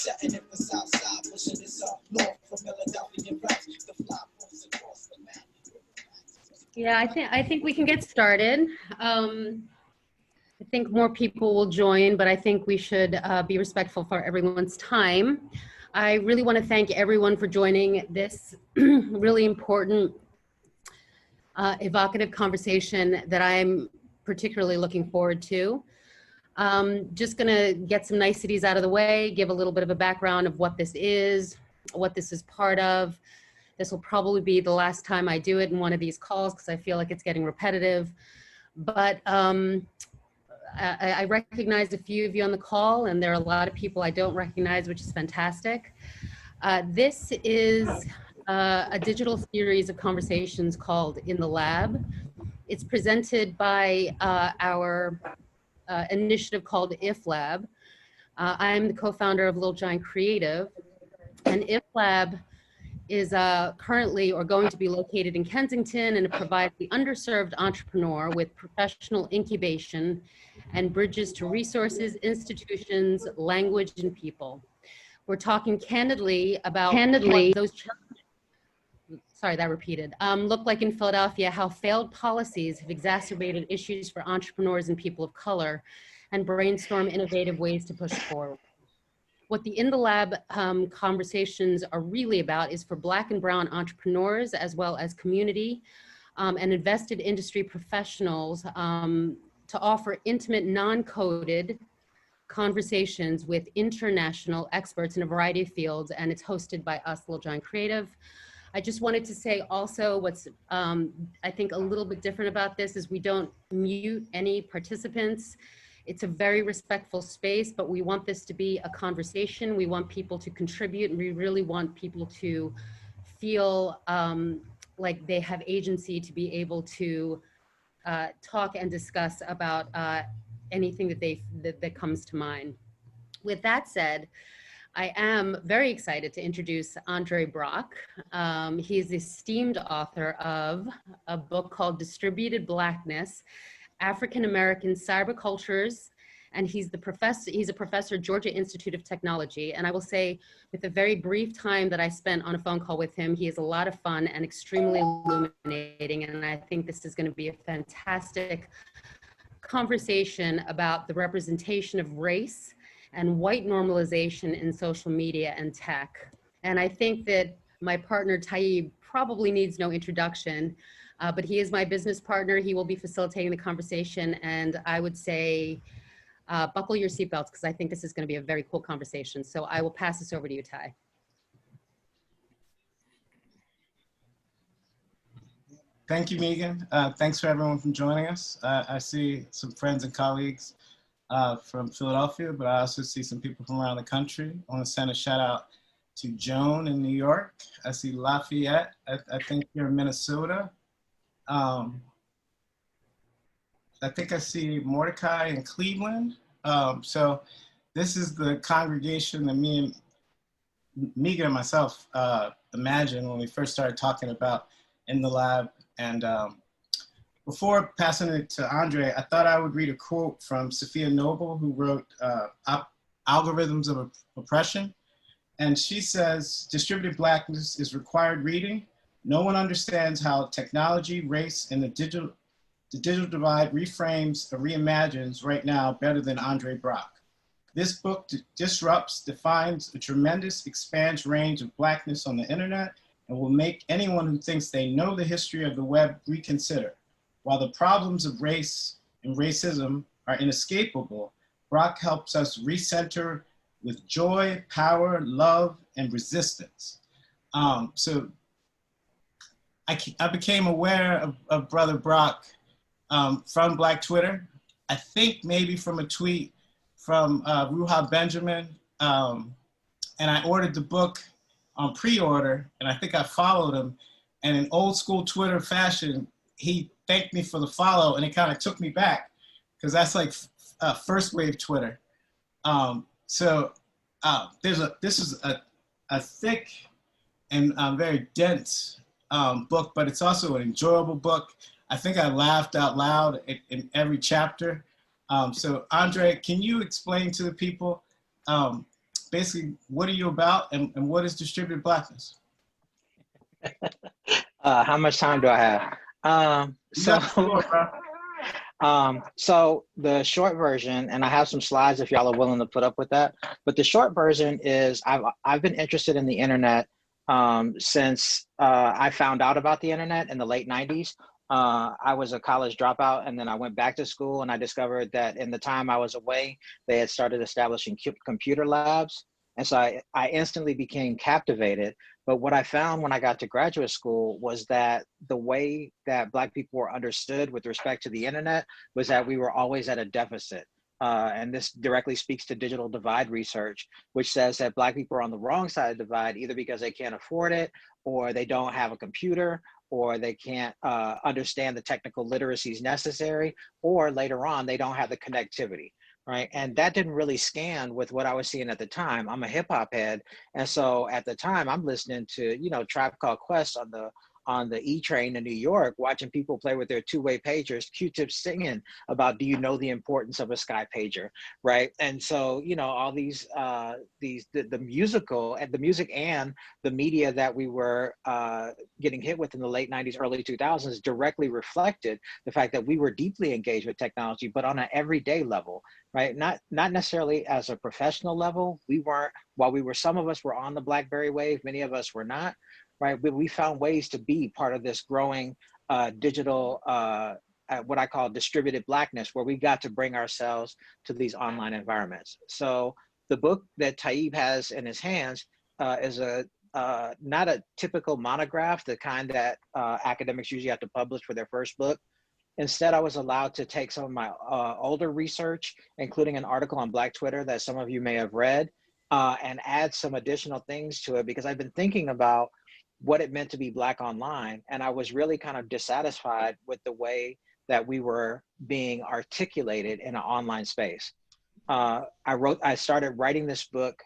shutting it for Southside, pushing this up north for Philadelphia raps, the fly folks across the map. Yeah, I think we can get started. I think more people will join, but I think we should be respectful for everyone's time. I really want to thank everyone for joining this really important, evocative conversation that I'm particularly looking forward to. Just gonna get some niceties out of the way, give a little bit of a background of what this is part of. This will probably be the last time I do it in one of these calls because I feel like it's getting repetitive. But I recognize a few of you on the call, and there are a lot of people I don't recognize, which is fantastic. This is a digital series of conversations called In the Lab. It's presented by our initiative called If Lab. I'm the co-founder of Little Giant Creative, and If Lab is currently or going to be located in Kensington, and it provides the underserved entrepreneur with professional incubation and bridges to resources, institutions, language, and people. We're talking candidly about what those sorry, that repeated. Look like in Philadelphia, how failed policies have exacerbated issues for entrepreneurs and people of color, and brainstorm innovative ways to push forward. What the In the Lab conversations are really about is for Black and Brown entrepreneurs, as well as community and invested industry professionals, to offer intimate, non-coded conversations with international experts in a variety of fields, and it's hosted by us, Little Giant Creative. I just wanted to say also what's, I think, a little bit different about this is we don't mute any participants. It's a very respectful space, but we want this to be a conversation. We want people to contribute, and we really want people to feel like they have agency to be able to talk and discuss about anything that comes to mind. With that said, I am very excited to introduce Andre Brock. He's the esteemed author of a book called Distributed Blackness, African-American Cybercultures, and he's a professor at Georgia Institute of Technology. And I will say, with the very brief time that I spent on a phone call with him, he is a lot of fun and extremely illuminating. And I think this is going to be a fantastic conversation about the representation of race and white normalization in social media and tech. And I think that my partner, Taib, probably needs no introduction, but he is my business partner. He will be facilitating the conversation, and I would say, buckle your seatbelts, because I think this is going to be a very cool conversation. So I will pass this over to you, Ty. Thank you, Megan. Thanks for everyone for joining us. I see some friends and colleagues from Philadelphia, but I also see some people from around the country. I want to send a shout out to Joan in New York. I see Lafayette. I think you're in Minnesota. I think I see Mordecai in Cleveland. So this is the congregation that me and Megan and myself imagined when we first started talking about In the Lab. And before passing it to Andre, I thought I would read a quote from Sophia Noble, who wrote Algorithms of Oppression. And she says, distributed blackness is required reading. No one understands how technology, race, and the digital divide reframes or reimagines right now better than Andre Brock. This book disrupts, defines a tremendous expanse range of blackness on the internet and will make anyone who thinks they know the history of the web reconsider. While the problems of race and racism are inescapable, Brock helps us recenter with joy, power, love, and resistance. So I became aware of Brother Brock from Black Twitter. I think maybe from a tweet from Ruha Benjamin. And I ordered the book on pre-order, and I think I followed him. And in old school Twitter fashion, he thanked me for the follow, and it kind of took me back, because that's like first wave Twitter. This is a thick and very dense book, but it's also an enjoyable book. I think I laughed out loud in every chapter. So Andre, can you explain to the people basically, what are you about, and what is distributed blackness? How much time do I have? You got the floor, bro. So the short version, and I have some slides if y'all are willing to put up with that. But the short version is I've been interested in the internet since I found out about the internet in the late 90s. I was a college dropout, and then I went back to school, and I discovered that in the time I was away, they had started establishing computer labs. And so I instantly became captivated. But what I found when I got to graduate school was that the way that Black people were understood with respect to the internet was that we were always at a deficit. And this directly speaks to digital divide research, which says that Black people are on the wrong side of the divide, either because they can't afford it, or they don't have a computer, or they can't understand the technical literacies necessary, or later on, they don't have the connectivity. Right. And that didn't really scan with what I was seeing at the time. I'm a hip hop head. And so at the time I'm listening to, Tribe Called Quest on the E train in New York, watching people play with their two-way pagers, Q-Tip singing about, do you know the importance of a sky pager, right? And so, all these the musical and the music and the media that we were getting hit with in the late 90s, early 2000s directly reflected the fact that we were deeply engaged with technology, but on an everyday level, right? Not necessarily as a professional level. We weren't, some of us were on the BlackBerry wave, many of us were not, right? But we found ways to be part of this growing digital, what I call distributed blackness, where we got to bring ourselves to these online environments. So the book that Taib has in his hands is not a typical monograph, the kind that academics usually have to publish for their first book. Instead, I was allowed to take some of my older research, including an article on Black Twitter that some of you may have read, and add some additional things to it, because I've been thinking about what it meant to be Black online. And I was really kind of dissatisfied with the way that we were being articulated in an online space. I started writing this book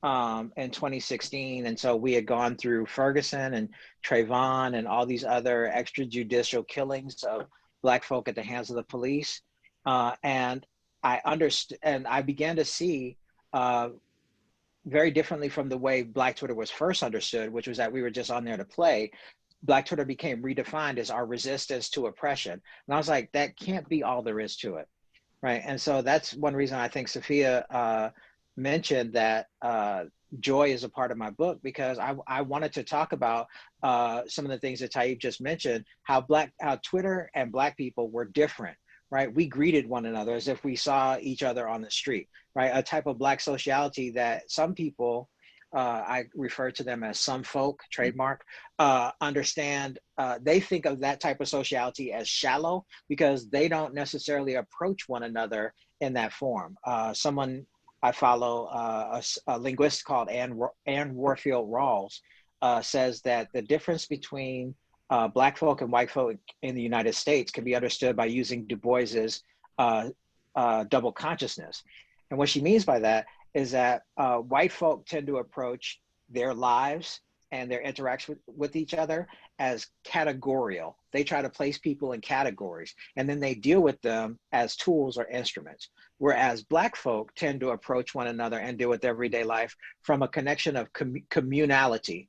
in 2016. And so we had gone through Ferguson and Trayvon and all these other extrajudicial killings of Black folk at the hands of the police. And I understood, and I began to see very differently from the way Black Twitter was first understood, which was that we were just on there to play. Black Twitter became redefined as our resistance to oppression. And I was like, that can't be all there is to it, right? And so that's one reason I think Sophia mentioned that joy is a part of my book, because I wanted to talk about some of the things that Taib just mentioned, how Twitter and Black people were different, right? We greeted one another as if we saw each other on the street, right? A type of Black sociality that some people, I refer to them as some folk, trademark, understand. They think of that type of sociality as shallow, because they don't necessarily approach one another in that form. Someone I follow, a linguist called Ann Warfield Rawls, says that the difference between Black folk and white folk in the United States can be understood by using Du Bois's double consciousness. And what she means by that is that white folk tend to approach their lives and their interaction with each other as categorical. They try to place people in categories, and then they deal with them as tools or instruments. Whereas Black folk tend to approach one another and deal with everyday life from a connection of communality,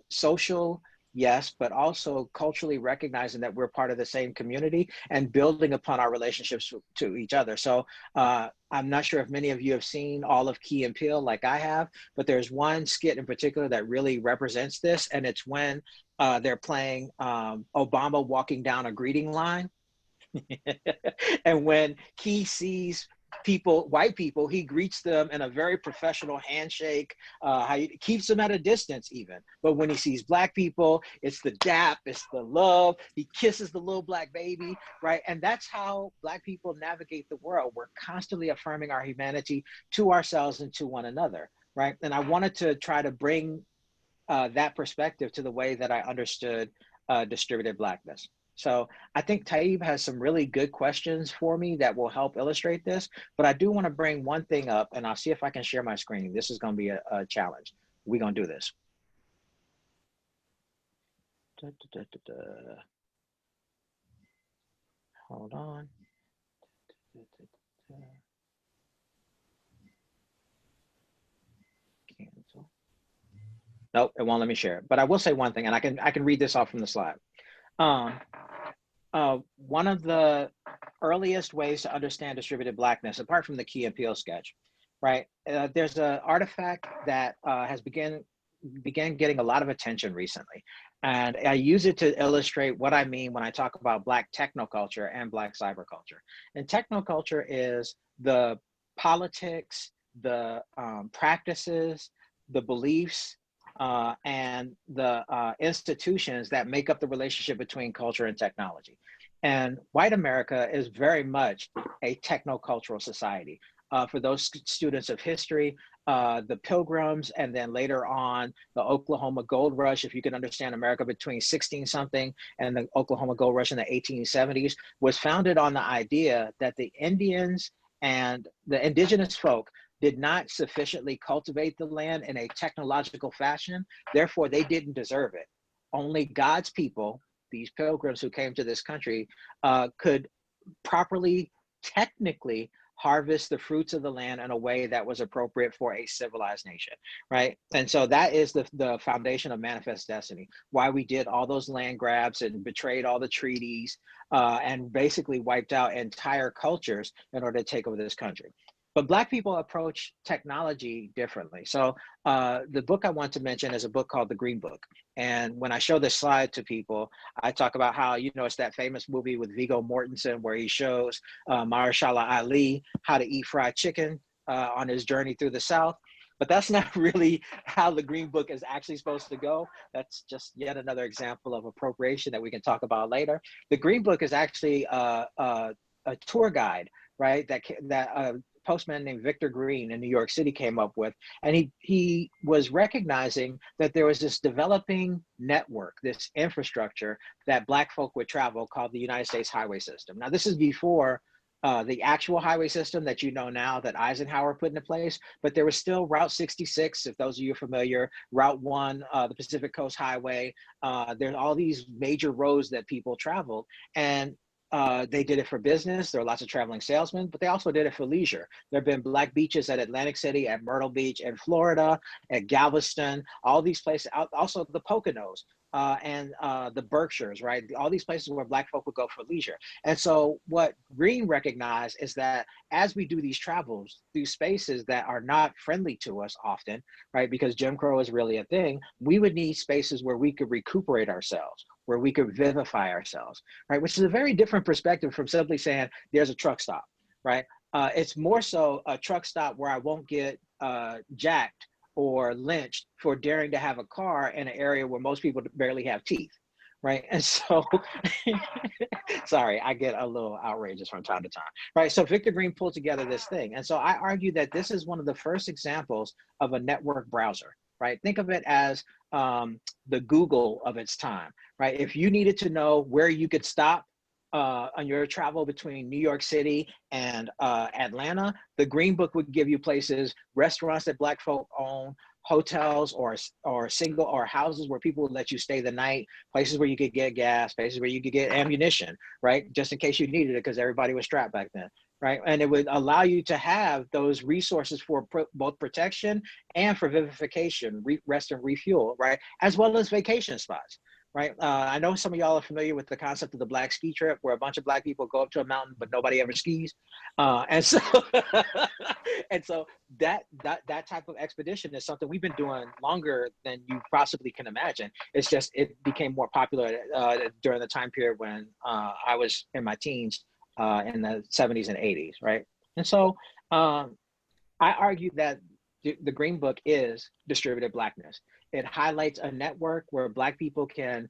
social, yes, but also culturally recognizing that we're part of the same community and building upon our relationships to each other. So I'm not sure if many of you have seen all of Key and Peele like I have, but there's one skit in particular that really represents this. And it's when they're playing Obama walking down a greeting line. And when Key sees white people, he greets them in a very professional handshake. He keeps them at a distance even. But when he sees Black people, it's the dap, it's the love. He kisses the little Black baby, right? And that's how Black people navigate the world. We're constantly affirming our humanity to ourselves and to one another, right? And I wanted to try to bring that perspective to the way that I understood distributed Blackness. So I think Taib has some really good questions for me that will help illustrate this, but I do want to bring one thing up, and I'll see if I can share my screen. This is going to be a challenge. We're going to do this. Hold on. Nope, it won't let me share it. But I will say one thing, and I can read this off from the slide. Um, one of the earliest ways to understand distributed blackness, apart from the Key and Peele sketch, right? There's an artifact that has began getting a lot of attention recently. And I use it to illustrate what I mean when I talk about Black technoculture and Black cyberculture. And technoculture is the politics, the practices, the beliefs, and the institutions that make up the relationship between culture and technology. And white America is very much a technocultural society. For those students of history, the Pilgrims, and then later on the Oklahoma Gold Rush, if you can understand America between 16 something and the Oklahoma Gold Rush in the 1870s, was founded on the idea that the Indians and the indigenous folk did not sufficiently cultivate the land in a technological fashion. Therefore, they didn't deserve it. Only God's people, these pilgrims who came to this country, could properly, technically harvest the fruits of the land in a way that was appropriate for a civilized nation, right? And so that is the foundation of Manifest Destiny, why we did all those land grabs and betrayed all the treaties and basically wiped out entire cultures in order to take over this country. But Black people approach technology differently. So the book I want to mention is a book called The Green Book. And when I show this slide to people, I talk about how, you know, it's that famous movie with Viggo Mortensen where he shows Mahershala Ali how to eat fried chicken on his journey through the South. But that's not really how the Green Book is actually supposed to go. That's just yet another example of appropriation that we can talk about later. The Green Book is actually a tour guide, right? That postman named Victor Green in New York City came up with. And he was recognizing that there was this developing network, this infrastructure that Black folk would travel called the United States highway system. Now, this is before the actual highway system that you know now that Eisenhower put into place, but there was still Route 66, if those of you are familiar, Route 1, the Pacific Coast Highway. There's all these major roads that people traveled. And they did it for business. There are lots of traveling salesmen, but they also did it for leisure. There have been Black beaches at Atlantic City, at Myrtle Beach, in Florida, at Galveston, all these places, also the Poconos and the Berkshires, right? All these places where Black folk would go for leisure. And so what Green recognized is that as we do these travels, these spaces that are not friendly to us often, right? Because Jim Crow is really a thing, we would need spaces where we could recuperate ourselves, where we could vivify ourselves, right? Which is a very different perspective from simply saying there's a truck stop, right? It's more so a truck stop where I won't get jacked or lynched for daring to have a car in an area where most people barely have teeth, right? And so, sorry, I get a little outrageous from time to time, right? So Victor Green pulled together this thing. And so I argue that this is one of the first examples of a network browser, right? Think of it as the Google of its time, right? If you needed to know where you could stop on your travel between New York City and Atlanta, the Green Book would give you places, restaurants that Black folk own, hotels or single or houses where people would let you stay the night, places where you could get gas, places where you could get ammunition, right? Just in case you needed it because everybody was strapped back then, right? And it would allow you to have those resources for both protection and for vivification, rest and refuel, right? As well as vacation spots. Right. I know some of y'all are familiar with the concept of the Black ski trip, where a bunch of Black people go up to a mountain, but nobody ever skis. And so that type of expedition is something we've been doing longer than you possibly can imagine. It's just, it became more popular during the time period when I was in my teens in the 70s and 80s. Right. And so I argue that the Green Book is distributed Blackness. It highlights a network where Black people can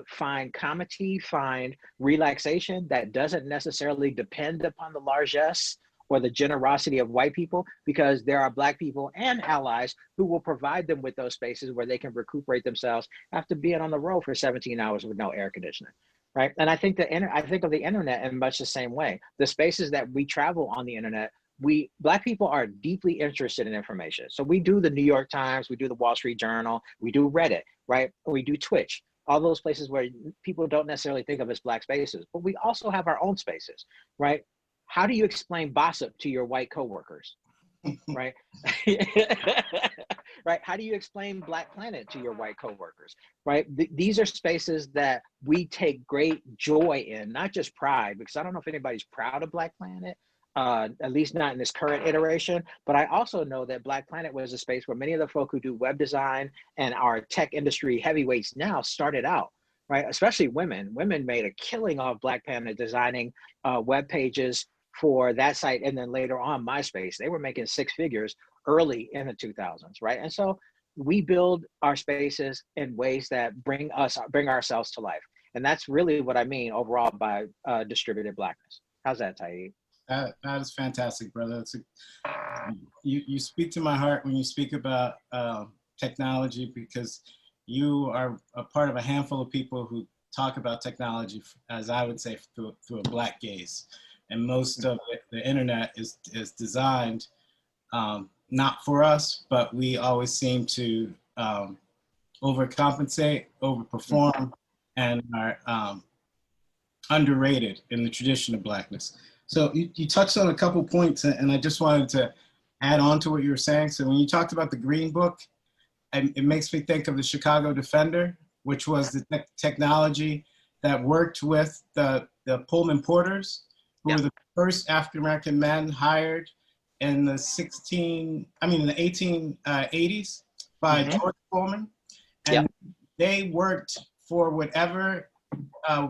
find comity, find relaxation that doesn't necessarily depend upon the largesse or the generosity of white people, because there are Black people and allies who will provide them with those spaces where they can recuperate themselves after being on the road for 17 hours with no air conditioning. Right. And I think I think of the internet in much the same way. The spaces that we travel on the internet, Black people are deeply interested in information. So we do the New York Times, we do the Wall Street Journal, we do Reddit, right? We do Twitch, all those places where people don't necessarily think of as Black spaces, but we also have our own spaces, right? How do you explain gossip to your white coworkers, right? right? How do you explain Black Planet to your white coworkers, right? These are spaces that we take great joy in, not just pride, because I don't know if anybody's proud of Black Planet, at least not in this current iteration. But I also know that Black Planet was a space where many of the folk who do web design and our tech industry heavyweights now started out, right? Especially women. Women made a killing off Black Planet designing web pages for that site, and then later on MySpace. They were making six figures early in the 2000s, right? And so we build our spaces in ways that bring ourselves to life. And that's really what I mean overall by distributed Blackness. How's that, Taib? That is fantastic, brother. You speak to my heart when you speak about technology, because you are a part of a handful of people who talk about technology, as I would say, through a Black gaze. And most of the internet is designed not for us, but we always seem to overcompensate, overperform, and are underrated in the tradition of Blackness. So you touched on a couple points, and I just wanted to add on to what you were saying. So when you talked about the Green Book, it makes me think of the Chicago Defender, which was the technology that worked with the Pullman porters, who were the first African-American men hired in the 1880s by George Pullman. And they worked for whatever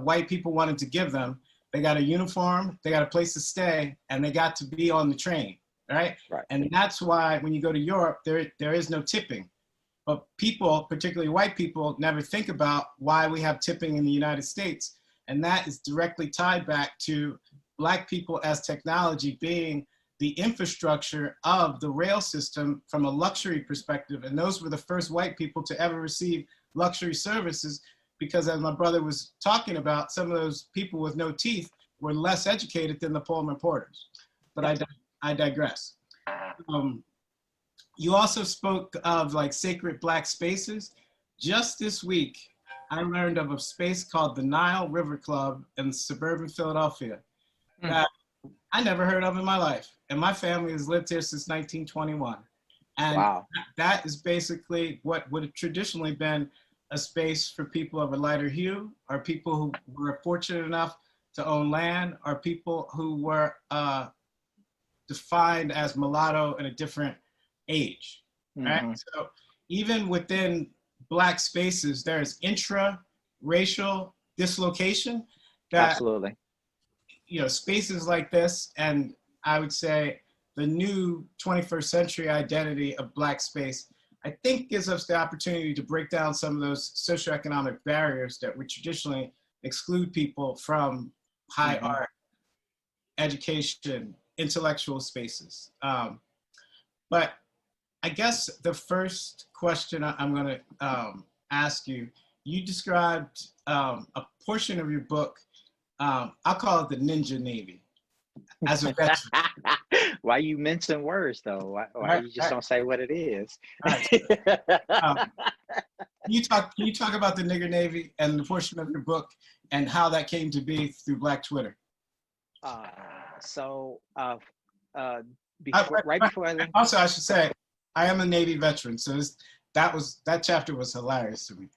white people wanted to give them. They got a uniform, they got a place to stay, and they got to be on the train, right? And that's why when you go to Europe, there is no tipping. But people, particularly white people, never think about why we have tipping in the United States. And that is directly tied back to Black people as technology being the infrastructure of the rail system from a luxury perspective. And those were the first white people to ever receive luxury services, because as my brother was talking about, some of those people with no teeth were less educated than the Pullman porters. But I digress. You also spoke of like sacred Black spaces. Just this week, I learned of a space called the Nile River Club in suburban Philadelphia that I never heard of in my life. And my family has lived here since 1921. And that is basically what would have traditionally been a space for people of a lighter hue, or people who were fortunate enough to own land, or people who were defined as mulatto in a different age, right? So even within Black spaces, there's intra-racial dislocation that, you know, spaces like this, and I would say the new 21st century identity of Black space, I think gives us the opportunity to break down some of those socioeconomic barriers that would traditionally exclude people from high art, education, intellectual spaces. But I guess the first question I'm gonna ask you, you described a portion of your book, I'll call it the Ninja Navy, as a veteran. Why you mention words though? Why you just don't say what it is? Can you talk about the Nigger Navy and the portion of your book and how that came to be through Black Twitter? Right before I leave. Also, I should say, I am a Navy veteran, so that chapter was hilarious to me.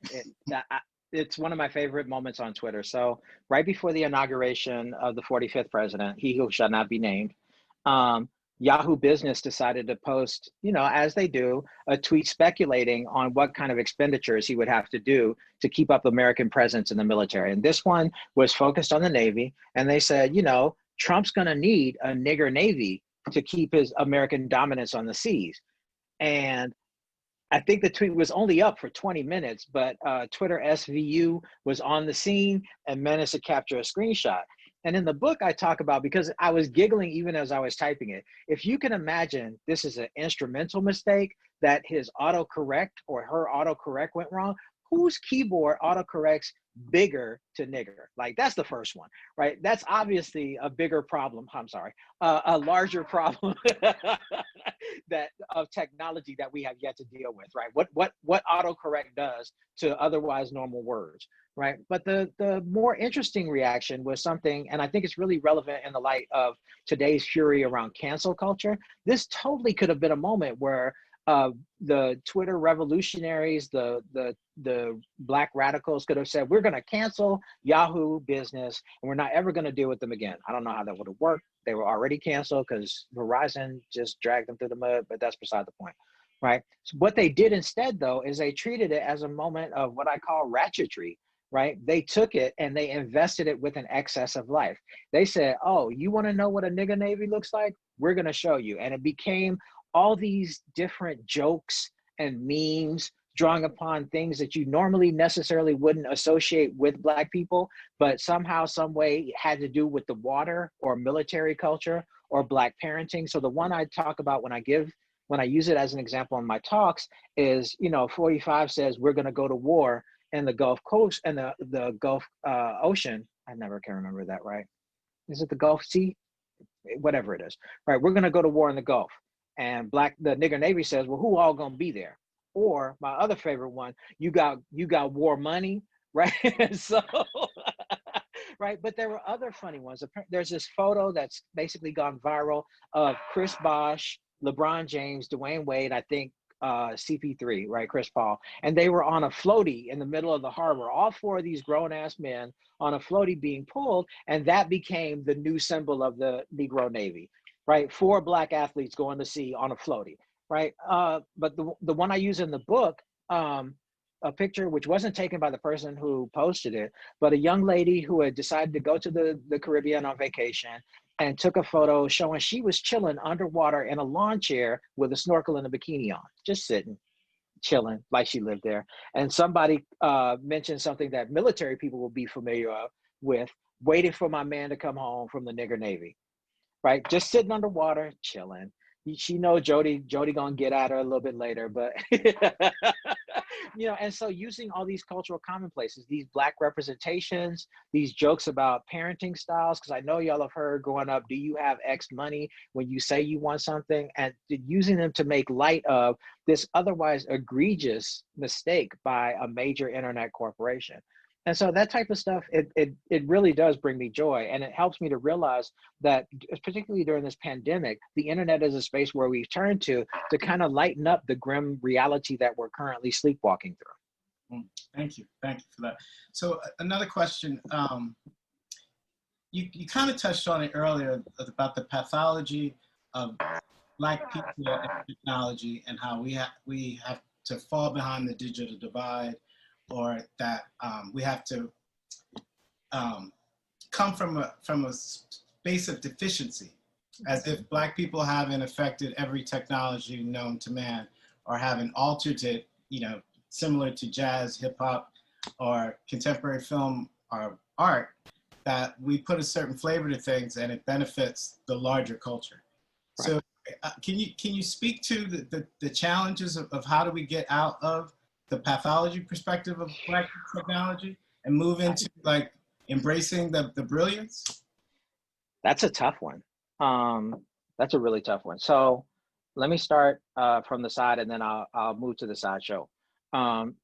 It's one of my favorite moments on Twitter. So right before the inauguration of the 45th president, he who shall not be named, Yahoo Business decided to post, you know, as they do, a tweet speculating on what kind of expenditures he would have to do to keep up American presence in the military. And this one was focused on the Navy. And they said, you know, Trump's going to need a nigger Navy to keep his American dominance on the seas. And I think the tweet was only up for 20 minutes, but Twitter SVU was on the scene and managed to capture a screenshot. And in the book, I talk about, because I was giggling even as I was typing it, if you can imagine this is an instrumental mistake, that his autocorrect or her autocorrect went wrong, whose keyboard autocorrects bigger to nigger? Like, that's the first one, right? That's obviously a bigger problem. I'm sorry, a larger problem that of technology that we have yet to deal with, right? What autocorrect does to otherwise normal words, right? But the more interesting reaction was something, and I think it's really relevant in the light of today's fury around cancel culture. This totally could have been a moment where the Twitter revolutionaries, the Black radicals could have said, we're going to cancel Yahoo Business and we're not ever going to deal with them again. I don't know how that would have worked. They were already canceled because Verizon just dragged them through the mud, but that's beside the point, right? So what they did instead, though, is they treated it as a moment of what I call ratchetry, right? They took it and they invested it with an excess of life. They said, oh, you want to know what a nigger navy looks like? We're going to show you. And it became all these different jokes and memes drawing upon things that you normally necessarily wouldn't associate with Black people, but somehow, some way had to do with the water or military culture or Black parenting. So the one I talk about when I use it as an example in my talks is, 45 says we're going to go to war in the Gulf Coast and the Gulf Ocean. I never can remember that, right? Is it the Gulf Sea? Whatever it is, right? We're going to go to war in the Gulf. And the nigger Navy says, well, who all gonna be there? Or my other favorite one, you got war money, right? So, right. But there were other funny ones. There's this photo that's basically gone viral of Chris Bosh, LeBron James, Dwayne Wade, I think CP3, right? Chris Paul. And they were on a floaty in the middle of the harbor, all four of these grown ass men on a floaty being pulled. And that became the new symbol of the Negro Navy. Right, 4 Black athletes going to sea on a floaty, right? But the one I use in the book, a picture which wasn't taken by the person who posted it, but a young lady who had decided to go to the Caribbean on vacation and took a photo showing she was chilling underwater in a lawn chair with a snorkel and a bikini on, just sitting, chilling like she lived there. And somebody mentioned something that military people will be familiar with, waiting for my man to come home from the nigger Navy. Right, just sitting underwater, chilling. She know Jody gonna get at her a little bit later, but and so using all these cultural commonplaces, these Black representations, these jokes about parenting styles, because I know y'all have heard growing up, do you have X money when you say you want something, and using them to make light of this otherwise egregious mistake by a major internet corporation. And so that type of stuff, it really does bring me joy. And it helps me to realize that, particularly during this pandemic, the internet is a space where we've turned to kind of lighten up the grim reality that we're currently sleepwalking through. Thank you for that. So another question, you kind of touched on it earlier about the pathology of Black people and technology and how we have to fall behind the digital divide, or that we have to come from a space of deficiency, as if Black people haven't affected every technology known to man, or haven't altered it, similar to jazz, hip hop, or contemporary film or art, that we put a certain flavor to things and it benefits the larger culture. Right. So can you speak to the challenges of how do we get out of the pathology perspective of Black technology and move into like embracing the brilliance? That's a tough one. That's a really tough one. So let me start from the side, and then I'll move to the sideshow. From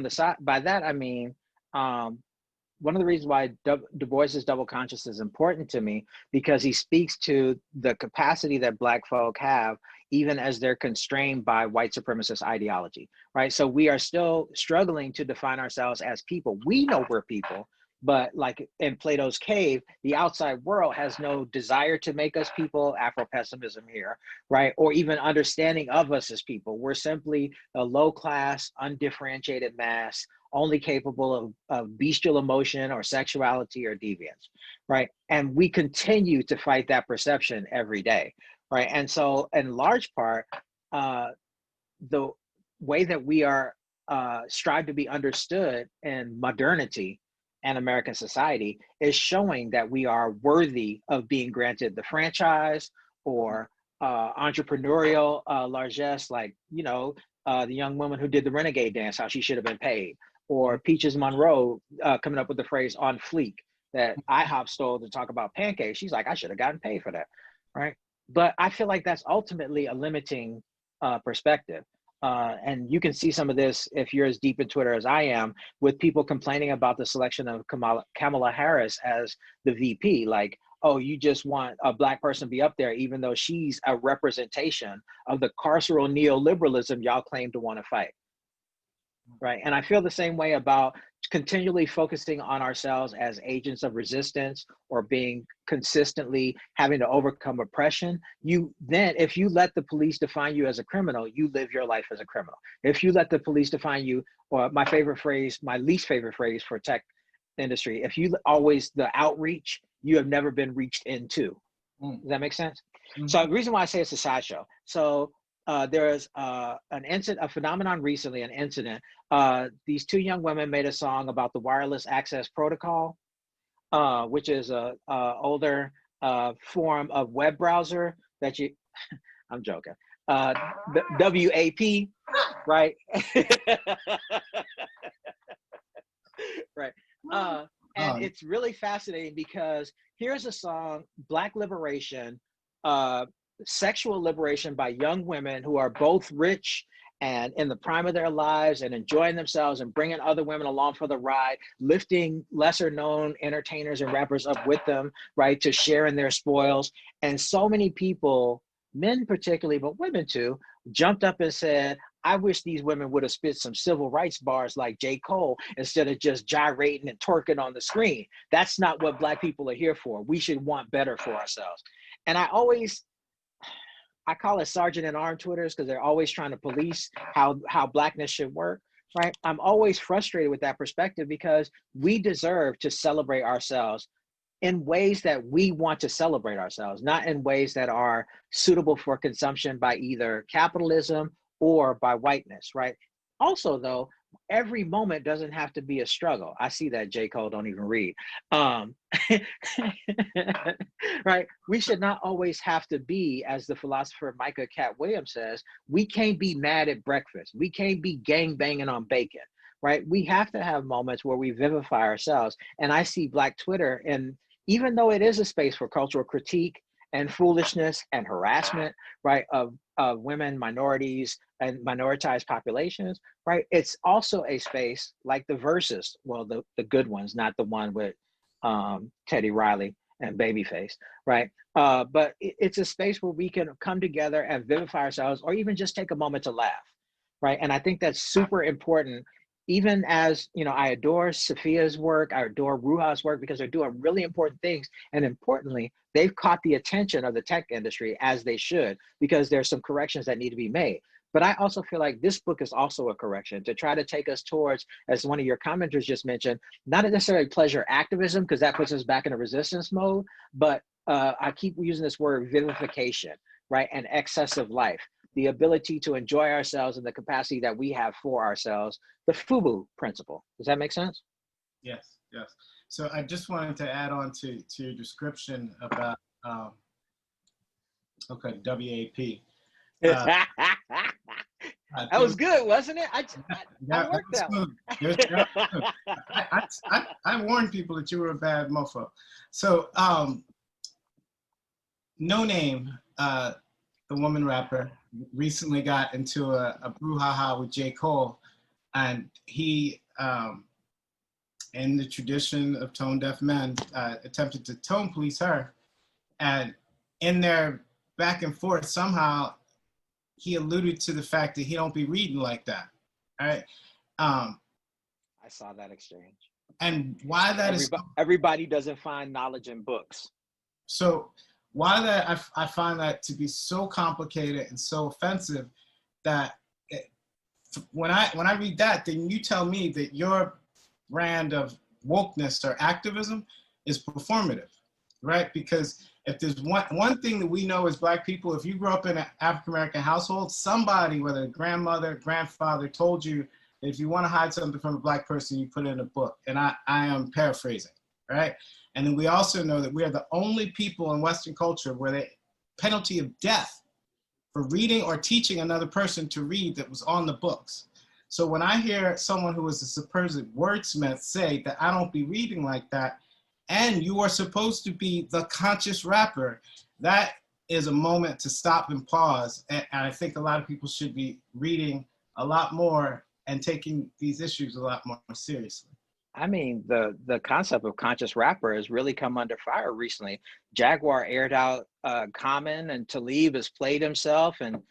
the side, by that I mean, one of the reasons why Du Bois's double conscious is important to me, because he speaks to the capacity that Black folk have, even as they're constrained by white supremacist ideology, right? So we are still struggling to define ourselves as people. We know we're people, but like in Plato's cave, the outside world has no desire to make us people, Afro-pessimism here, right? Or even understanding of us as people. We're simply a low-class, undifferentiated mass, only capable of bestial emotion or sexuality or deviance, right? And we continue to fight that perception every day, right? And so in large part, the way that we are strive to be understood in modernity and American society is showing that we are worthy of being granted the franchise or entrepreneurial largesse, like, the young woman who did the renegade dance, how she should have been paid. Or Peaches Monroe coming up with the phrase "on fleek" that IHOP stole to talk about pancakes. She's like, I should have gotten paid for that, right? But I feel like that's ultimately a limiting perspective. And you can see some of this if you're as deep in Twitter as I am, with people complaining about the selection of Kamala Harris as the VP. Like, oh, you just want a Black person to be up there, even though she's a representation of the carceral neoliberalism y'all claim to want to fight. Right. And I feel the same way about continually focusing on ourselves as agents of resistance or being consistently having to overcome oppression. You then, if you let the police define you as a criminal, you live your life as a criminal. If you let the police define you, or my favorite phrase, my least favorite phrase for tech industry, if you always the outreach, you have never been reached into. Does that make sense? Mm-hmm. So the reason why I say it's a sideshow. So there is an incident, a phenomenon recently, an incident. These two young women made a song about the wireless access protocol, which is a older form of web browser that you, I'm joking, WAP, right? Right. And it's really fascinating because here's a song, Black liberation, sexual liberation by young women who are both rich and in the prime of their lives and enjoying themselves and bringing other women along for the ride, lifting lesser known entertainers and rappers up with them, right, to share in their spoils. And so many people, men particularly, but women too, jumped up and said, I wish these women would have spit some civil rights bars like J. Cole instead of just gyrating and twerking on the screen. That's not what Black people are here for. We should want better for ourselves. And I call it Sergeant at Arm Twitters because they're always trying to police how Blackness should work, right? I'm always frustrated with that perspective because we deserve to celebrate ourselves in ways that we want to celebrate ourselves, not in ways that are suitable for consumption by either capitalism or by whiteness, right? Also, though, every moment doesn't have to be a struggle. I see that J. Cole don't even read. Right? We should not always have to be, as the philosopher Micah Cat Williams says, we can't be mad at breakfast. We can't be gang banging on bacon, right? We have to have moments where we vivify ourselves. And I see Black Twitter, and even though it is a space for cultural critique and foolishness and harassment, right, of women, minorities, and minoritized populations, right? It's also a space like the Versus, well, the good ones, not the one with Teddy Riley and Babyface, right? But it's a space where we can come together and vivify ourselves, or even just take a moment to laugh, right? And I think that's super important. Even as, you know, I adore Sophia's work, I adore Ruha's work because they're doing really important things. And importantly, they've caught the attention of the tech industry as they should, because there's some corrections that need to be made. But I also feel like this book is also a correction to try to take us towards, as one of your commenters just mentioned, not necessarily pleasure activism, because that puts us back in a resistance mode, but I keep using this word vivification, right? And excess of life. The ability to enjoy ourselves and the capacity that we have for ourselves, the FUBU principle. Does that make sense? Yes, yes. So I just wanted to add on to your description about, okay, WAP. That was good, wasn't it? I worked that one. I warned people that you were a bad mofo. So, No Name, the woman rapper, recently got into a brouhaha with J. Cole, and he, in the tradition of tone deaf men, attempted to tone police her, and in their back and forth, somehow he alluded to the fact that he don't be reading like that, all right? I saw that exchange. And why that everybody doesn't find knowledge in books. So why that I find that to be so complicated and so offensive that when I read that, then you tell me that your brand of wokeness or activism is performative, right? Because if there's one thing that we know as Black people, if you grew up in an African-American household, somebody, whether a grandmother, grandfather, told you that if you want to hide something from a Black person, you put it in a book. And I am paraphrasing, right? And then we also know that we are the only people in Western culture where the penalty of death for reading or teaching another person to read that was on the books. So when I hear someone who is a supposed wordsmith say that I don't be reading like that, and you are supposed to be the conscious rapper, that is a moment to stop and pause. And I think a lot of people should be reading a lot more and taking these issues a lot more seriously. I mean, the concept of conscious rapper has really come under fire recently. Jaguar aired out Common, and Talib has played himself, and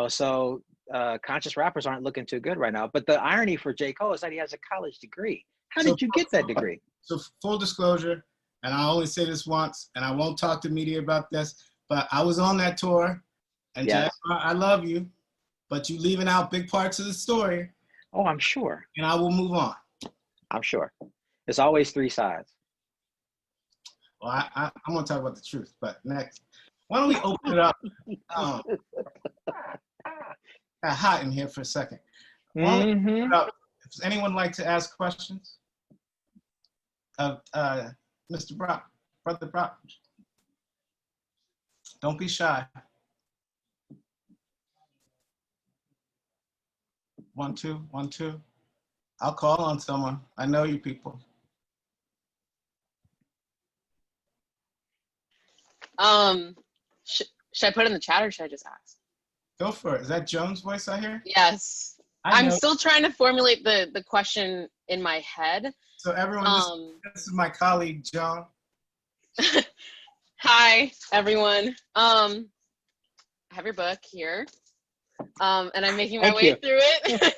so conscious rappers aren't looking too good right now. But the irony for J. Cole is that he has a college degree. How did you get that degree? So full disclosure, and I only say this once, and I won't talk to media about this, but I was on that tour, and Yes. Jaguar, I love you, but you leaving out big parts of the story. Oh, I'm sure. And I will move on. I'm sure. It's always three sides. Well, I'm going to talk about the truth, but next. Why don't we open it up? Got hot in here for a second. Why don't we open it up? Does anyone like to ask questions of Mr. Brock, Brother Brock? Don't be shy. 1 2 1 2. I'll call on someone. I know you people. Should I put it in the chat or should I just ask? Go for it. Is that Joan's voice I hear? Yes. I'm still trying to formulate the question in my head. So everyone, this is my colleague, Joan. Hi, everyone. I have your book here, and I'm making my way through it.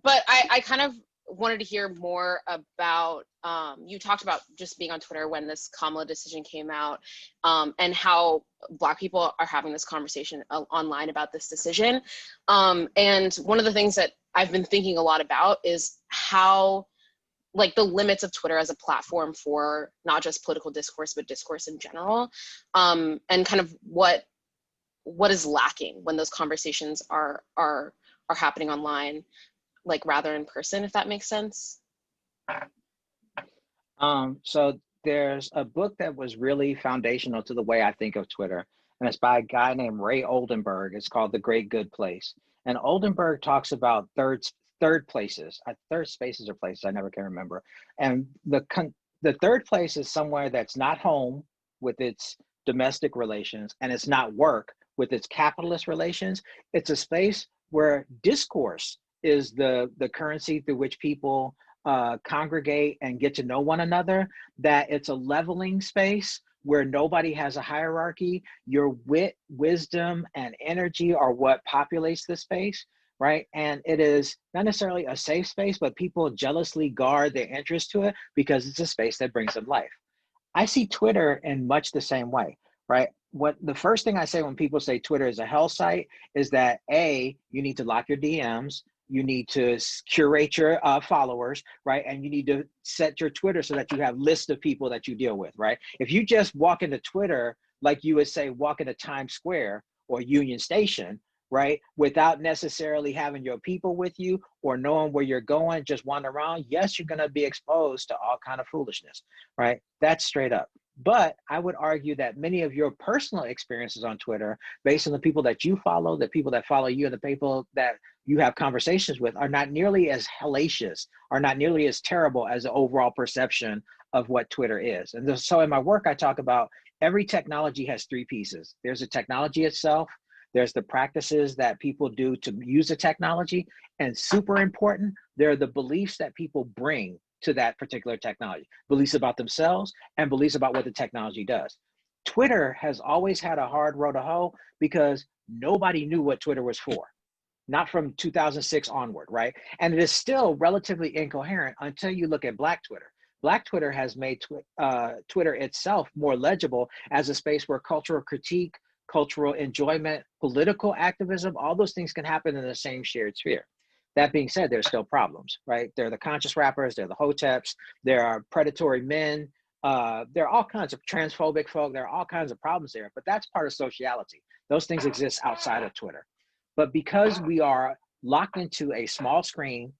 But I kind of wanted to hear more about, you talked about just being on Twitter when this Kamala decision came out, and how Black people are having this conversation online about this decision. And one of the things that I've been thinking a lot about is how, like, the limits of Twitter as a platform for not just political discourse, but discourse in general, and kind of what is lacking when those conversations are happening online, like rather in person, if that makes sense. So there's a book that was really foundational to the way I think of Twitter, and it's by a guy named Ray Oldenburg. It's called The Great Good Place. And Oldenburg talks about third places, third spaces or places, I never can remember. And the third place is somewhere that's not home with its domestic relations, and it's not work with its capitalist relations. It's a space where discourse is the currency through which people congregate and get to know one another, that it's a leveling space where nobody has a hierarchy. Your wit, wisdom, and energy are what populates the space, right? And it is not necessarily a safe space, but people jealously guard their interest to it because it's a space that brings them life. I see Twitter in much the same way, right? What the first thing I say when people say Twitter is a hell site is that A, you need to lock your DMs, you need to curate your followers, right? And you need to set your Twitter so that you have lists of people that you deal with, right? If you just walk into Twitter, like you would say, walk into Times Square or Union Station, right? Without necessarily having your people with you or knowing where you're going, just wander around, yes, you're gonna be exposed to all kind of foolishness, right? That's straight up. But I would argue that many of your personal experiences on Twitter, based on the people that you follow, the people that follow you, and the people that you have conversations with, are not nearly as hellacious, are not nearly as terrible as the overall perception of what Twitter is. And so in my work, I talk about every technology has three pieces. There's the technology itself, there's the practices that people do to use the technology, and super important, there are the beliefs that people bring to that particular technology, beliefs about themselves and beliefs about what the technology does. Twitter has always had a hard road to hoe because nobody knew what Twitter was for, not from 2006 onward, right? And it is still relatively incoherent until you look at Black Twitter. Black Twitter has made Twitter itself more legible as a space where cultural critique, cultural enjoyment, political activism, all those things can happen in the same shared sphere. That being said, there's still problems, right? There are the conscious rappers, there are the hoteps, there are predatory men, there are all kinds of transphobic folk, there are all kinds of problems there, but that's part of sociality. Those things exist outside of Twitter. But because we are locked into a small screen,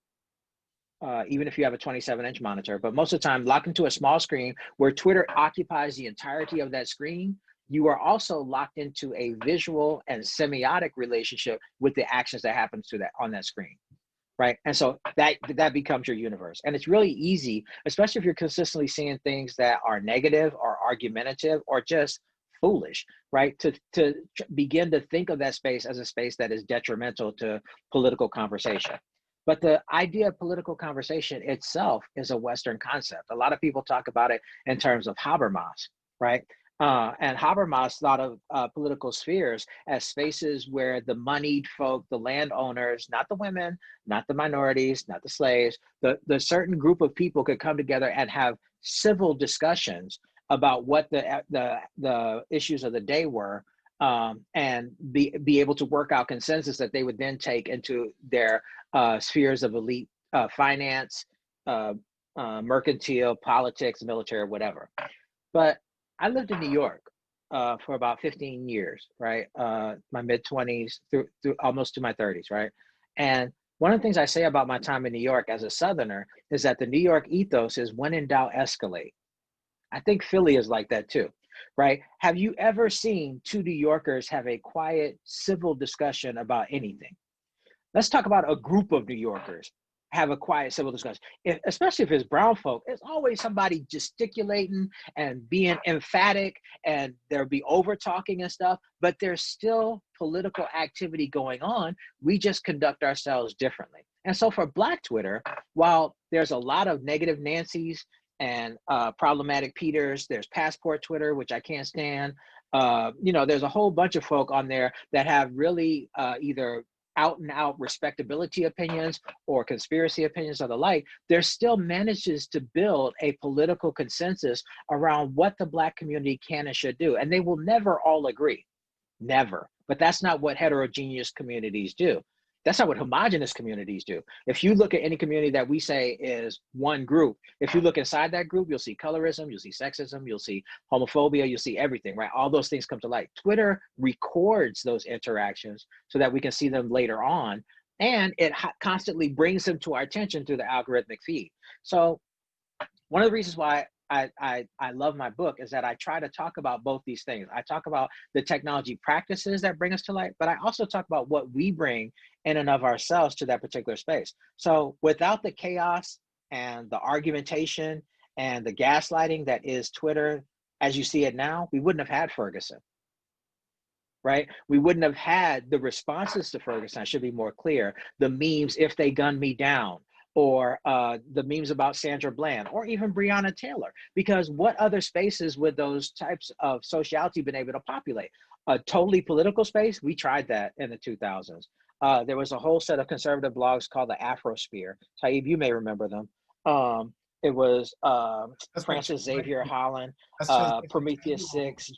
even if you have a 27-inch monitor, but most of the time locked into a small screen where Twitter occupies the entirety of that screen, you are also locked into a visual and semiotic relationship with the actions that happens to that on that screen. Right. And so that becomes your universe. And it's really easy, especially if you're consistently seeing things that are negative or argumentative or just foolish, right? To begin to think of that space as a space that is detrimental to political conversation. But the idea of political conversation itself is a Western concept. A lot of people talk about it in terms of Habermas, right? And Habermas thought of political spheres as spaces where the moneyed folk, the landowners, not the women, not the minorities, not the slaves, the certain group of people could come together and have civil discussions about what the issues of the day were, and be able to work out consensus that they would then take into their spheres of elite finance, mercantile, politics, military, whatever. But I lived in New York for about 15 years, right? My mid-20s through almost to my 30s, right? And one of the things I say about my time in New York as a Southerner is that the New York ethos is when in doubt, escalate. I think Philly is like that too, right? Have you ever seen two New Yorkers have a quiet, civil discussion about anything? Let's talk about a group of New Yorkers have a quiet civil discussion. Especially if it's brown folk, it's always somebody gesticulating and being emphatic, and there'll be over talking and stuff, but there's still political activity going on. We just conduct ourselves differently. And so for Black Twitter, while there's a lot of negative Nancys and problematic Peters, there's passport Twitter, which I can't stand. There's a whole bunch of folk on there that have really either out and out respectability opinions or conspiracy opinions or the like. There still manages to build a political consensus around what the Black community can and should do. And they will never all agree, never. But that's not what heterogeneous communities do. That's not what homogenous communities do. If you look at any community that we say is one group, if you look inside that group, you'll see colorism, you'll see sexism, you'll see homophobia, you'll see everything, right? All those things come to light. Twitter records those interactions so that we can see them later on, and it constantly brings them to our attention through the algorithmic feed. So one of the reasons why I love my book is that I try to talk about both these things. I talk about the technology practices that bring us to light, but I also talk about what we bring in and of ourselves to that particular space. So without the chaos and the argumentation and the gaslighting that is Twitter as you see it now, we wouldn't have had Ferguson, right? We wouldn't have had the responses to Ferguson, I should be more clear, the memes, if they gun me down, or the memes about Sandra Bland, or even Breonna Taylor, because what other spaces would those types of sociality been able to populate? A totally political space? We tried that in the 2000s. There was a whole set of conservative blogs called the Afrosphere. Taib, you may remember them. It was Francis Xavier Holland, Prometheus 6.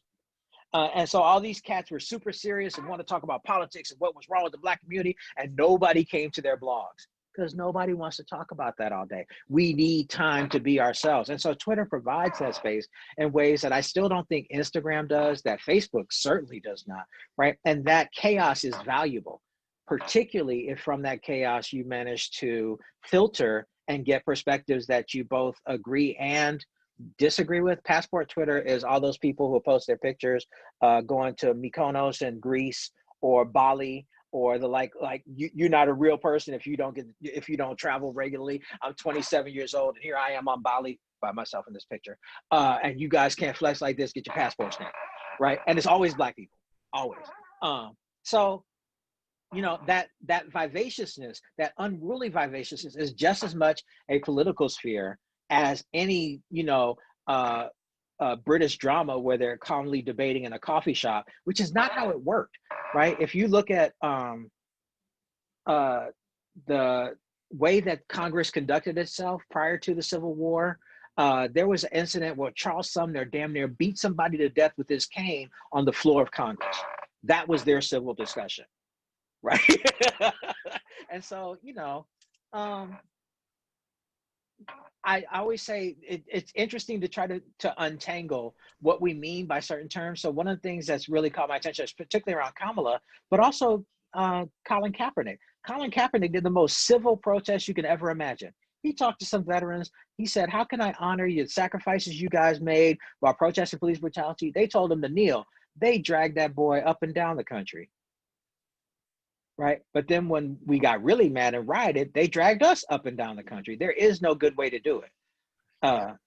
And so all these cats were super serious and want to talk about politics and what was wrong with the Black community, and nobody came to their blogs, because nobody wants to talk about that all day. We need time to be ourselves. And so Twitter provides that space in ways that I still don't think Instagram does, that Facebook certainly does not, right? And that chaos is valuable, particularly if from that chaos you manage to filter and get perspectives that you both agree and disagree with. Passport Twitter is all those people who post their pictures going to Mykonos in Greece or Bali, or the like you're not a real person if you don't travel regularly. I'm 27 years old and here I am on Bali by myself in this picture, and you guys can't flex like this. Get your passport stamped, right? And it's always Black people, always. So that vivaciousness, that unruly vivaciousness, is just as much a political sphere as any British drama where they're calmly debating in a coffee shop, which is not how it worked, right? If you look at the way that Congress conducted itself prior to the Civil War, there was an incident where Charles Sumner damn near beat somebody to death with his cane on the floor of Congress. That was their civil discussion, right? And so, I always say it's interesting to try to untangle what we mean by certain terms. So one of the things that's really caught my attention is particularly around Kamala, but also Colin Kaepernick. Colin Kaepernick did the most civil protest you can ever imagine. He talked to some veterans. He said, how can I honor your sacrifices you guys made while protesting police brutality? They told him to kneel. They dragged that boy up and down the country. Right. But then when we got really mad and rioted, they dragged us up and down the country. There is no good way to do it.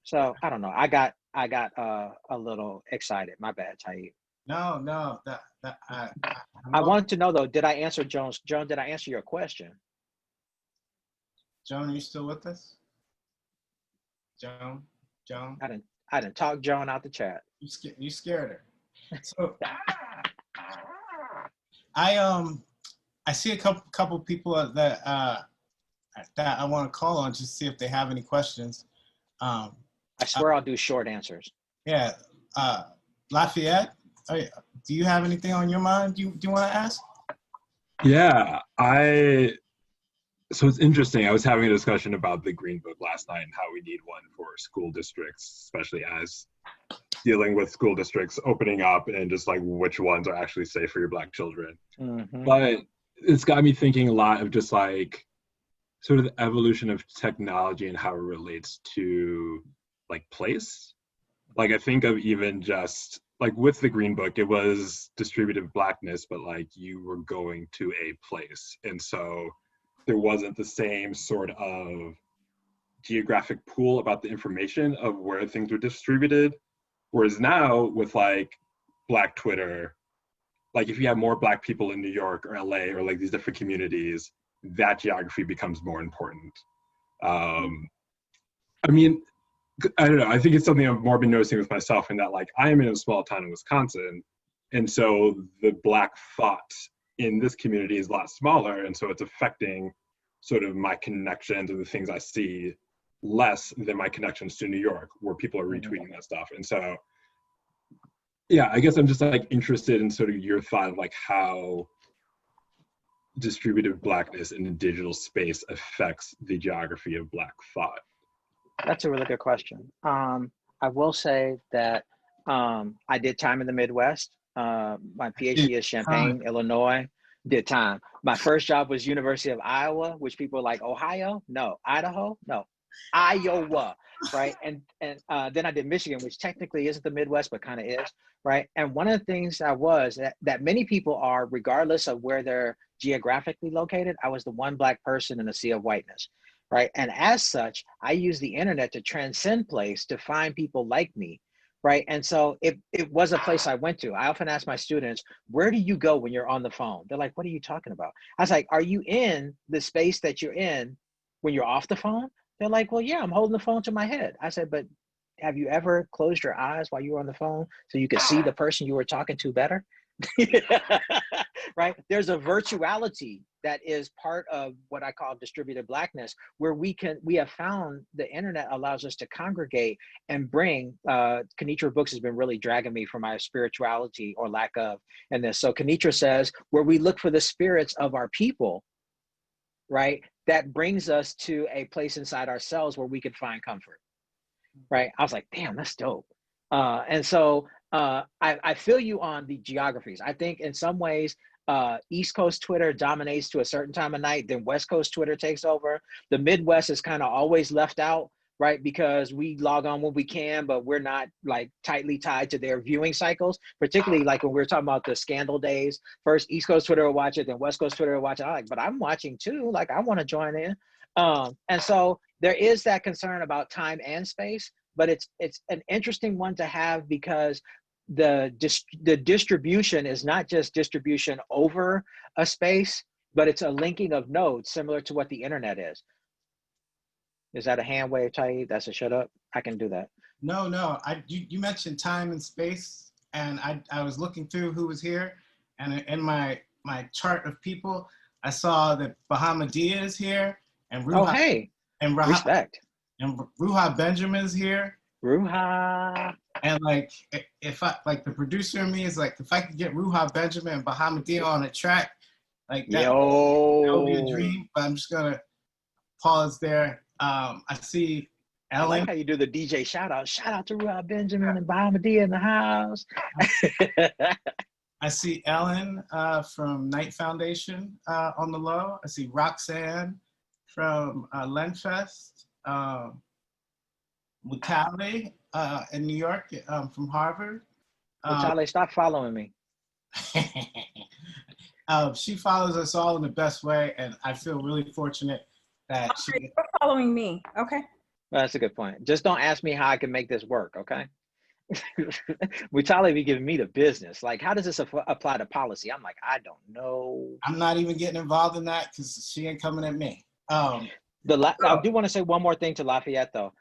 So I don't know. I got a little excited. My bad, Taib. No. I wanted to know though, did I answer Joan, did I answer your question? Joan, are you still with us? Joan? I didn't talk Joan out the chat. You scared her. So I see a couple people that I want to call on just to see if they have any questions. I swear I'll do short answers. Yeah, Lafayette, do you have anything on your mind? Do you want to ask? Yeah, so it's interesting. I was having a discussion about the Green Book last night and how we need one for school districts, especially as dealing with school districts opening up and just like which ones are actually safe for your Black children. Mm-hmm. But it's got me thinking a lot of just like sort of the evolution of technology and how it relates to like place. Like I think of even just like with the Green Book, it was distributive Blackness, but like you were going to a place. And so there wasn't the same sort of geographic pool about the information of where things were distributed. Whereas now with like Black Twitter, like if you have more Black people in New York or LA or like these different communities, that geography becomes more important. I mean, I don't know, I think it's something I've more been noticing with myself in that like I am in a small town in Wisconsin. And so the Black thought in this community is a lot smaller. And so it's affecting sort of my connections and the things I see less than my connections to New York, where people are retweeting that stuff. And so, yeah, I guess I'm just like interested in sort of your thought of like how distributive Blackness in the digital space affects the geography of Black thought. That's a really good question. I will say that I did time in the Midwest. My PhD is Champaign, Illinois. Did time. My first job was University of Iowa, which people are like, Ohio? No. Idaho? No. Iowa, right? And then I did Michigan, which technically isn't the Midwest, but kind of is, right? And one of the things I was that many people are, regardless of where they're geographically located, I was the one Black person in a sea of whiteness, right? And as such, I use the internet to transcend place to find people like me, right? And so it was a place I went to. I often ask my students, where do you go when you're on the phone? They're like, what are you talking about? I was like, are you in the space that you're in when you're off the phone? They're like, well, yeah, I'm holding the phone to my head. I said, but have you ever closed your eyes while you were on the phone so you could see the person you were talking to better? Right? There's a virtuality that is part of what I call distributed Blackness, where we have found the internet allows us to congregate and bring, Kenitra Books has been really dragging me for my spirituality or lack of in this. So Kenitra says, where we look for the spirits of our people, right? That brings us to a place inside ourselves where we could find comfort, right? I was like, damn, that's dope. And so I feel you on the geographies. I think in some ways, East Coast Twitter dominates to a certain time of night, then West Coast Twitter takes over. The Midwest is kind of always left out, right? Because we log on when we can, but we're not like tightly tied to their viewing cycles, particularly like when we were talking about the scandal days. First, East Coast Twitter will watch it, then West Coast Twitter will watch it. I'm like, but I'm watching too. Like, I want to join in. And so there is that concern about time and space, but it's an interesting one to have because the distribution is not just distribution over a space, but it's a linking of nodes similar to what the internet is. Is that a hand wave, Taib? That's a shut up? I can do that. No. You mentioned time and space, and I was looking through who was here, and in my chart of people, I saw that Bahamadia is here, and Ruha, oh, hey, and respect. And Ruha Benjamin's here. Ruha. And like, if I, like the producer in me is like, if I could get Ruha Benjamin and Bahamadia on a track, like that would be a dream, but I'm just gonna pause there. I see Ellen. I like how you do the DJ shout out. Shout out to Ruha Benjamin and Bahamadia in the house. I see Ellen from Knight Foundation on the low. I see Roxanne from Lenfest. Mutale in New York from Harvard. Mutale, stop following me. She follows us all in the best way, and I feel really fortunate that you're following me. Okay. Well, that's a good point. Just don't ask me how I can make this work, okay? Mutale be giving me the business. Like, how does this apply to policy? I'm like, I don't know. I'm not even getting involved in that because she ain't coming at me. I do want to say one more thing to Lafayette though.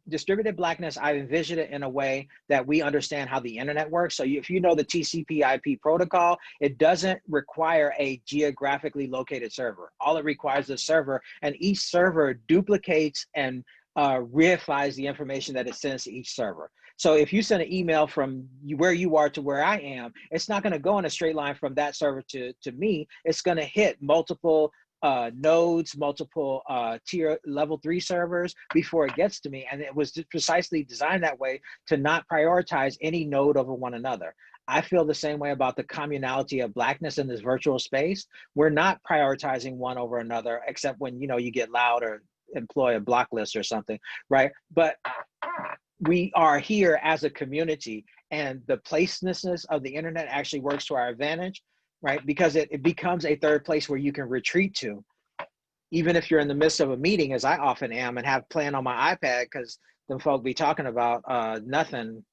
Distributed Blackness, I envision it in a way that we understand how the internet works. So if you know the TCP/IP protocol, it doesn't require a geographically located server. All it requires is a server, and each server duplicates and reifies the information that it sends to each server. So if you send an email from where you are to where I am, it's not going to go in a straight line from that server to me. It's going to hit multiple nodes, multiple tier level 3 servers before it gets to me. And it was precisely designed that way to not prioritize any node over one another. I feel the same way about the communality of Blackness in this virtual space. We're not prioritizing one over another, except when, you know, you get loud or employ a block list or something, right? But we are here as a community, and the placelessness of the internet actually works to our advantage, right? Because it becomes a third place where you can retreat to, even if you're in the midst of a meeting, as I often am, and have playing on my iPad, because them folk be talking about nothing.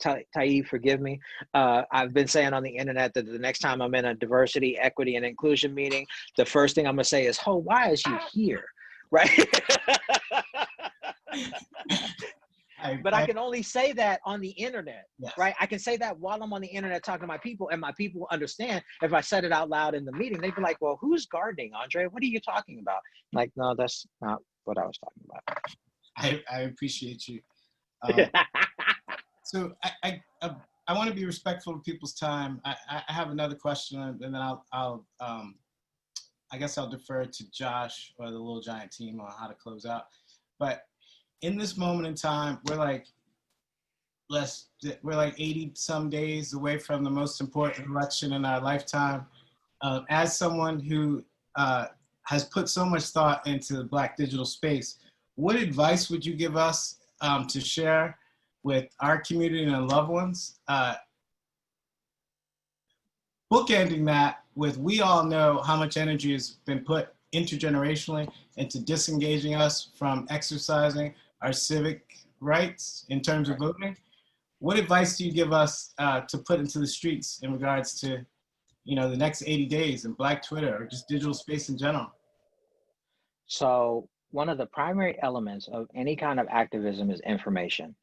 Taib, forgive me. I've been saying on the internet that the next time I'm in a diversity, equity, and inclusion meeting, the first thing I'm gonna say is, "Ho, why is you here?" Right? But I can only say that on the internet, yes. right? I can say that while I'm on the internet talking to my people, and my people understand. If I said it out loud in the meeting, they'd be like, "Well, who's gardening, Andre? What are you talking about?" Like, no, that's not what I was talking about. I appreciate you. So I want to be respectful of people's time. I have another question, and then I guess I'll defer to Josh or the Little Giant team on how to close out. But in this moment in time, we're like 80 some days away from the most important election in our lifetime. As someone who has put so much thought into the Black digital space, what advice would you give us to share with our community and our loved ones? Bookending that with, we all know how much energy has been put intergenerationally into disengaging us from exercising our civic rights in terms of voting. What advice do you give us to put into the streets in regards to, you know, the next 80 days in Black Twitter or just digital space in general? So one of the primary elements of any kind of activism is information.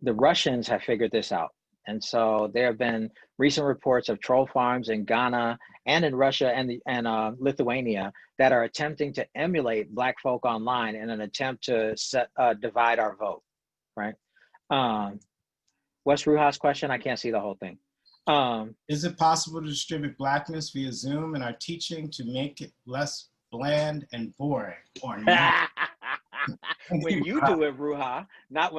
The Russians have figured this out. And so there have been recent reports of troll farms in Ghana and in Russia and Lithuania that are attempting to emulate Black folk online in an attempt to divide our vote, right? What's Ruha's question? I can't see the whole thing. Is it possible to distribute Blackness via Zoom in our teaching to make it less bland and boring, or not? When you do it, Ruha, not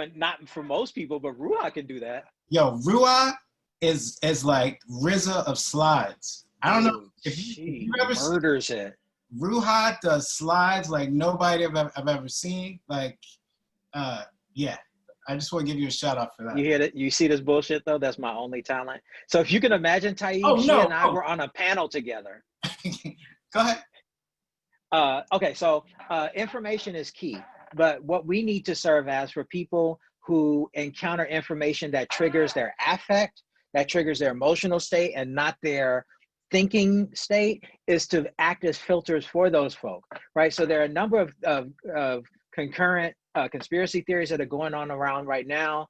for most people, but Ruha can do that. Yo, Ruha is like RZA of slides. I don't know if you ever murders it. Ruha does slides like nobody I've ever seen. Like, yeah. I just want to give you a shout out for that. You hear that? You see this bullshit though? That's my only talent. So if you can imagine, Taib, and I were on a panel together. Go ahead. Okay, so information is key, but what we need to serve as for people who encounter information that triggers their affect, that triggers their emotional state and not their thinking state, is to act as filters for those folk, right? So there are a number of concurrent conspiracy theories that are going on around right now.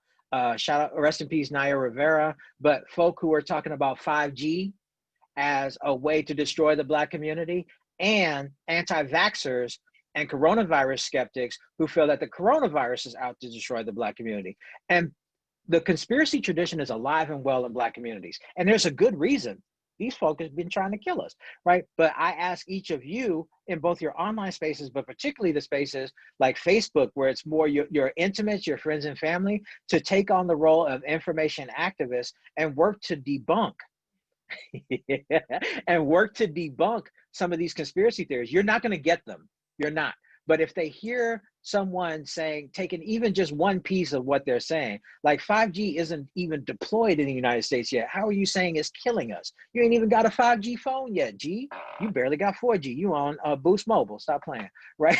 Shout out, rest in peace, Naya Rivera, but folk who are talking about 5G as a way to destroy the Black community, and anti-vaxxers and coronavirus skeptics who feel that the coronavirus is out to destroy the Black community. And the conspiracy tradition is alive and well in Black communities. And there's a good reason. These folk have been trying to kill us, right? But I ask each of you in both your online spaces, but particularly the spaces like Facebook, where it's more your intimates, your friends and family, to take on the role of information activists and work to debunk and work to debunk some of these conspiracy theories. You're not going to get them. You're not. But if they hear someone saying, taking even just one piece of what they're saying, like 5G isn't even deployed in the United States yet. How are you saying it's killing us? You ain't even got a 5G phone yet, G. You barely got 4G. You on Boost Mobile. Stop playing, right?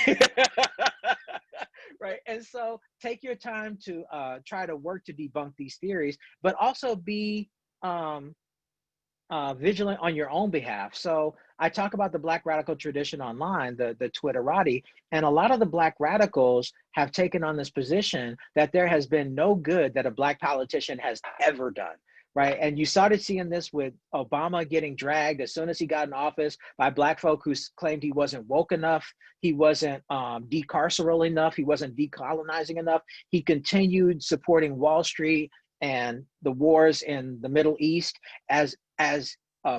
Right. And so take your time to try to work to debunk these theories, but also be vigilant on your own behalf. So I talk about the Black radical tradition online, the Twitterati, and a lot of the Black radicals have taken on this position that there has been no good that a Black politician has ever done. Right. And you started seeing this with Obama getting dragged as soon as he got in office by Black folk who claimed he wasn't woke enough. He wasn't decarceral enough. He wasn't decolonizing enough. He continued supporting Wall Street and the wars in the Middle East as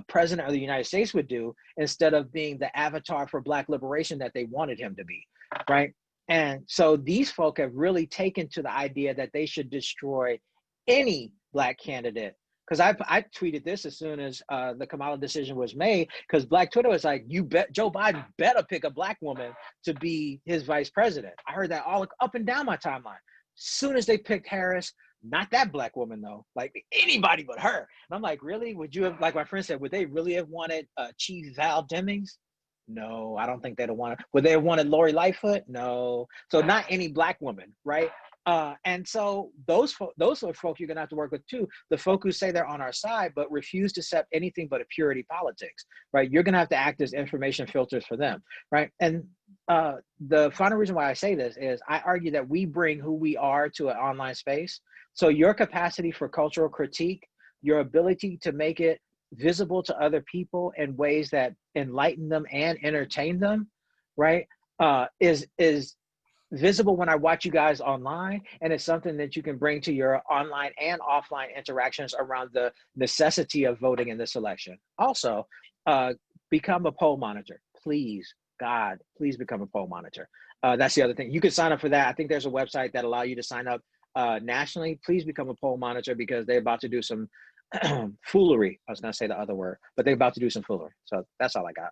president of the United States would do, instead of being the avatar for Black liberation that they wanted him to be. Right. And so these folk have really taken to the idea that they should destroy any Black candidate. Because I tweeted this as soon as the Kamala decision was made, because Black Twitter was like, you bet Joe Biden better pick a Black woman to be his vice president. I heard that all up and down my timeline. Soon as they picked Harris, not that Black woman though, like anybody but her. And I'm like, really? Would you have, like my friend said, would they really have wanted Chief Val Demings? No, I don't think they'd have wanted. Would they have wanted Lori Lightfoot? No. So not any Black woman, right? And so those folk you're gonna have to work with too. The folk who say they're on our side but refuse to accept anything but a purity politics, right? You're gonna have to act as information filters for them, right? And the final reason why I say this is I argue that we bring who we are to an online space. So your capacity for cultural critique, your ability to make it visible to other people in ways that enlighten them and entertain them, right? Is visible when I watch you guys online, and it's something that you can bring to your online and offline interactions around the necessity of voting in this election. Also, become a poll monitor, please. God, please become a poll monitor. That's the other thing. You can sign up for that. I think there's a website that allows you to sign up nationally. Please become a poll monitor, because they're about to do some foolery. I was going to say the other word, but they're about to do some foolery. So that's all I got.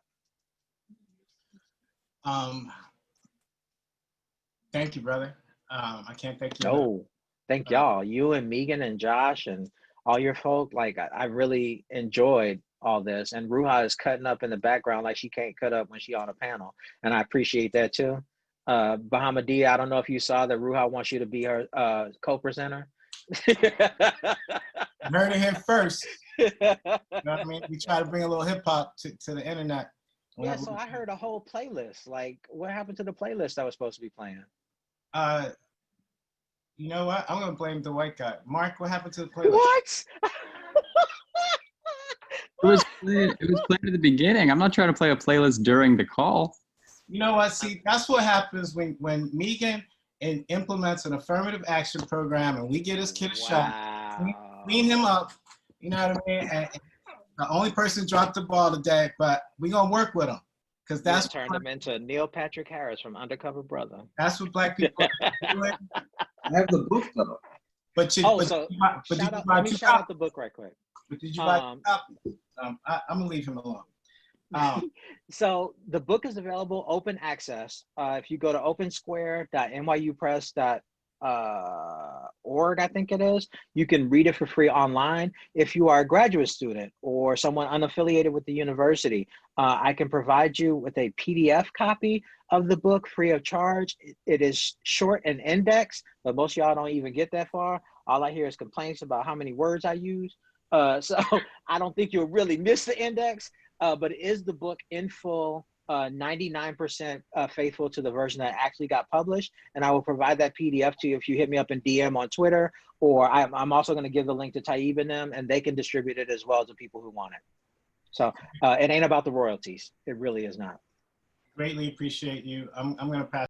Thank you, brother. I can't thank you. No, thank y'all. You and Megan and Josh and all your folk. Like I really enjoyed all this. And Ruha is cutting up in the background like she can't cut up when she on a panel, and I appreciate that too. Bahamadia, I don't know if you saw that Ruha wants you to be her co-presenter. Heard it here first. You know what I mean? We try to bring a little hip hop to the internet. Yeah, so I heard a whole playlist. Like, what happened to the playlist that was supposed to be playing? You know what? I'm gonna blame the white guy. Mark, what happened to the playlist? What? It was played at the beginning. I'm not trying to play a playlist during the call. You know what? See, that's what happens when Megan implements an affirmative action program, and we get his kid a shot, clean him up. You know what I mean? And the only person dropped the ball today, but we gonna work with him, because that's turned him into Neil Patrick Harris from Undercover Brother. That's what Black people are doing. I have the book though. But let me shout out the book right quick. But did you buy the copy? I'm gonna leave him alone. So the book is available open access. If you go to opensquare.nyupress.org, I think it is, you can read it for free online. If you are a graduate student or someone unaffiliated with the university, I can provide you with a PDF copy of the book free of charge. It is short and indexed, but most of y'all don't even get that far. All I hear is complaints about how many words I use. So I don't think you'll really miss the index. But it is the book in full, 99% faithful to the version that actually got published. And I will provide that PDF to you if you hit me up in DM on Twitter, or I'm also going to give the link to Taib and them, and they can distribute it as well to people who want it. So it ain't about the royalties. It really is not. Greatly appreciate you. I'm going to pass.